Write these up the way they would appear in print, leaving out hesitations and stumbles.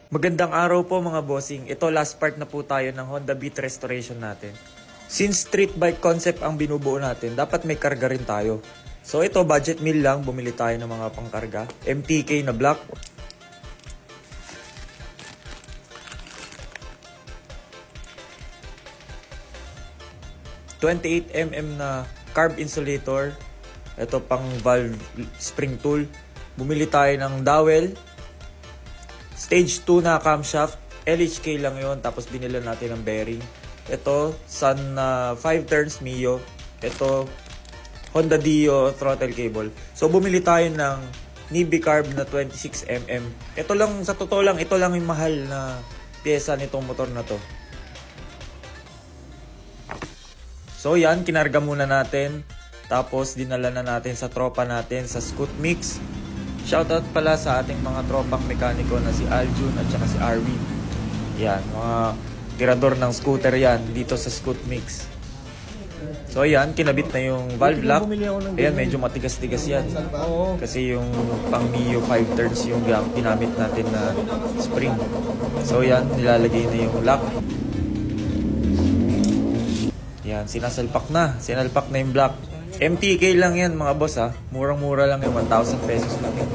Magandang araw po mga bossing. Ito last part na po tayo ng Honda Beat restoration natin. Since street bike concept ang binubuo natin, dapat may karga rin tayo. So ito budget meal lang, bumili tayo ng mga pangkarga. MTK na block. .28mm na carb insulator. Ito pang valve spring tool. Bumili tayo ng dowel. Stage 2 na camshaft. LHK lang yon, tapos binila natin ng bearing. Ito, Sun 5 turns Mio. Ito, Honda Dio throttle cable. So bumili tayo ng Nibi Carb na 26mm. Ito lang, sa totoo lang, ito lang yung mahal na pyesa nitong motor na to. So yan, kinarga muna natin. Tapos dinala na natin sa tropa natin sa Scoot Mix. Shoutout pala sa ating mga tropang mekaniko na si Aljun at saka si Arwin. Yan, mga tirador ng scooter yan dito sa Scoot Mix. So yan, kinabit na yung valve lock. Ayan, medyo matigas-tigas yan. Kasi yung pang Mio 5 turns yung ginamit natin na spring. So yan, nilalagay na yung lock. Yan, sinalpak na yung block. MTK lang yan mga boss ha. Murang-mura lang yung 1,000 pesos lang yan.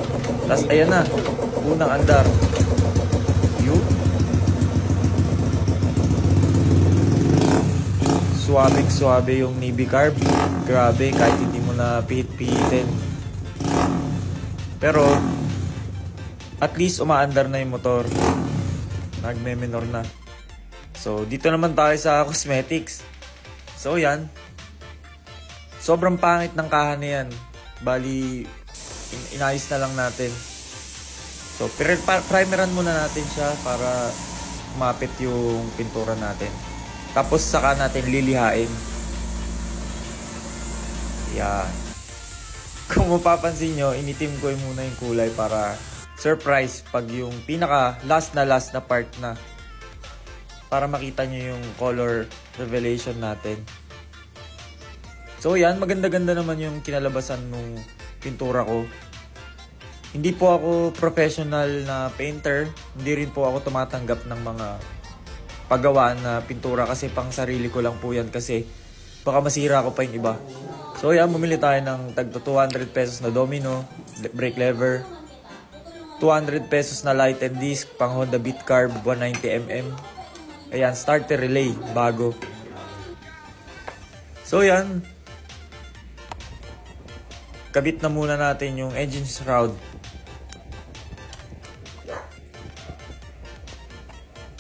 Tapos ayan na, unang andar. Suwabing-suwabe yung Nibi Carb. Grabe, kahit hindi mo na pihit-pihitin. Pero, at least umaandar na yung motor. Nagme-minor na. So, dito naman tayo sa cosmetics. So, yan. Sobrang pangit ng kaha na yan. Bali, inayos na lang natin. So, primeran muna natin siya para mapit yung pintura natin. Tapos, saka natin lilihain. Yan. Kung mapapansin nyo, initim ko muna yung kulay para surprise pag yung pinaka last na part na. Para makita nyo yung color revelation natin. So yan, maganda-ganda naman yung kinalabasan nung pintura ko. Hindi po ako professional na painter. Hindi rin po ako tumatanggap ng mga paggawaan na pintura kasi pang sarili ko lang po yan kasi baka masira ko pa yung iba. So yan, bumili tayo ng tagto 200 pesos na domino, brake lever, 200 pesos na light and disc, pang Honda Beat Carb 190mm. Ayan, starter relay, bago. So yan, kabit na muna natin yung engine shroud.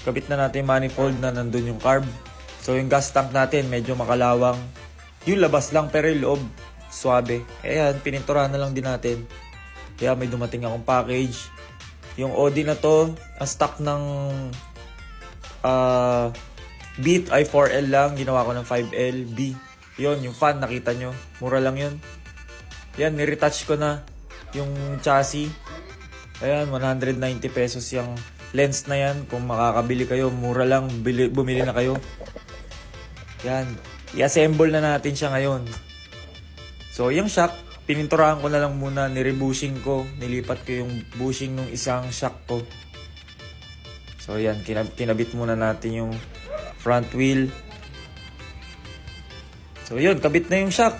Kabit na natin yung manifold na nandun yung carb. So yung gas tank natin medyo makalawang. Yung labas lang pero yung loob swabe. Ayan, pininturahan na lang din natin. Kaya may dumating akong package. Yung OD na to, ang stock ng Beat ay 4L lang. Ginawa ko ng 5L B. Yun, yung fan nakita nyo. Mura lang yun. Yan, niretouch ko na yung chassis. Ayan, 190 pesos yung lens na yan. Kung makakabili kayo, mura lang, bumili na kayo. Yan, i-assemble na natin siya ngayon. So, yung shock, pininturahan ko na lang muna, nirebushing ko. Nilipat ko yung bushing ng isang shock ko. So, yan, kinabit muna natin yung front wheel. So, yun, kabit na yung shock.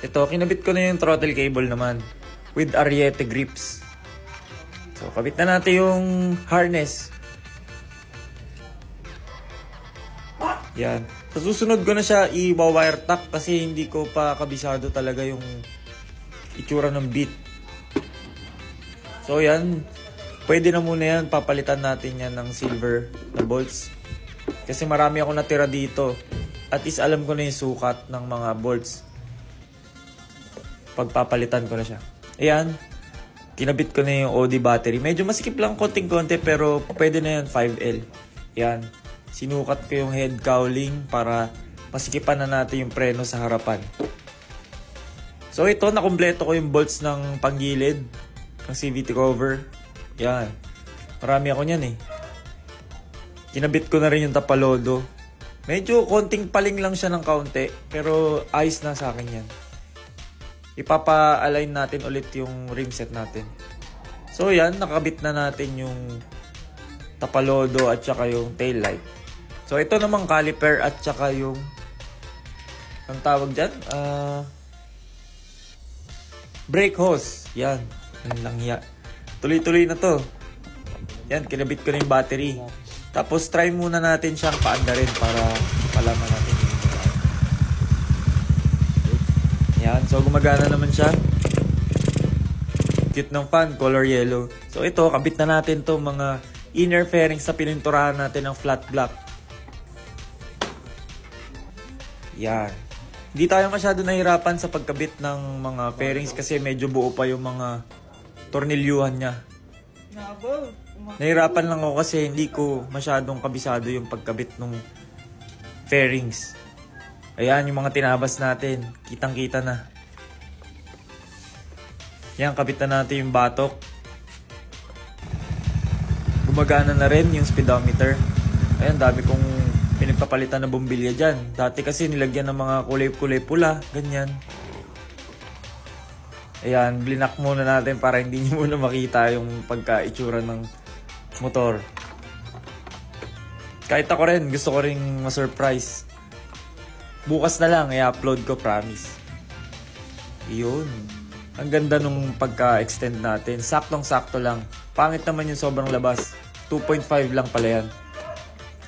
Ito, kinabit ko na yung throttle cable naman with Ariete grips. So, kabit na natin yung harness. Yan. Sa susunod ko na siya i-wire tack kasi hindi ko pa kabisado talaga yung itsura ng Beat. So, yan. Pwede na muna yan. Papalitan natin yan ng silver na bolts. Kasi marami ako natira dito. At least alam ko na yung sukat ng mga bolts. Pagpapalitan ko na siya. Ayan. Kinabit ko na yung OD battery. Medyo masikip lang konting-konti pero pwede na yan 5L. Ayan. Sinukat ko yung head cowling para masikipan na natin yung preno sa harapan. So ito, nakumpleto ko yung bolts ng panggilid. Ng CVT cover. Ayan. Marami ako niyan eh. Kinabit ko na rin yung tapalodo. Medyo konting paling lang siya ng kaunti. Pero ayos na sa akin yan. Ipapa-align natin ulit yung rim set natin. So yan, nakabit na natin yung tapalodo at saka yung tail light. So ito namang caliper at saka yung ang tawag dyan, brake hose. Yan, ang langya. Tuloy-tuloy na to. Yan, kinabit ko na yung battery. Tapos try muna natin siyang paanda rin para malaman natin yung yan, so gumagana naman siya. Cute ng fan, color yellow. So ito, kabit na natin to mga inner fairings sa pininturahan natin ng flat black. Yan. Hindi tayo masyado nahirapan sa pagkabit ng mga fairings kasi medyo buo pa yung mga tornilyuhan niya. Nahirapan lang ako kasi hindi ko masyadong kabisado yung pagkabit ng fairings. Ayan, yung mga tinabas natin. Kitang-kita na. Yan, kabit na natin yung batok. Gumagana na rin yung speedometer. Ayan, dami kong pinagpapalitan na bombilya dyan. Dati kasi nilagyan ng mga kulay-kulay pula. Ganyan. Ayan, blinak muna natin para hindi nyo muna makita yung pagka-itsura ng motor. Kahit ako rin, gusto ko rin ma-surprise. Bukas na lang, i-upload ko, promise. Yun. Ang ganda nung pagka-extend natin. Saktong-sakto lang. Pangit naman yung sobrang labas. 2.5 lang pala yan.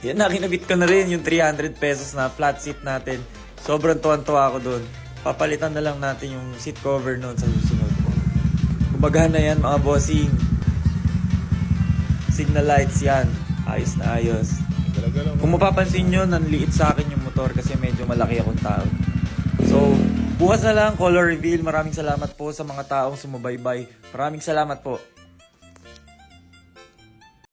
Yan, nakinabit ko na rin yung 300 pesos na flat seat natin. Sobrang tuwan-tuwa ako doon. Papalitan na lang natin yung seat cover noon sa susunod. Kumbaga na yan, mga bossing. Signal lights yan. Ayos na ayos. Kung mapapansin nyo, nanliit sa akin yung motor kasi medyo malaki akong tao. So, bukas na lang, color reveal. Maraming salamat po sa mga taong sumubaybay. Maraming salamat po.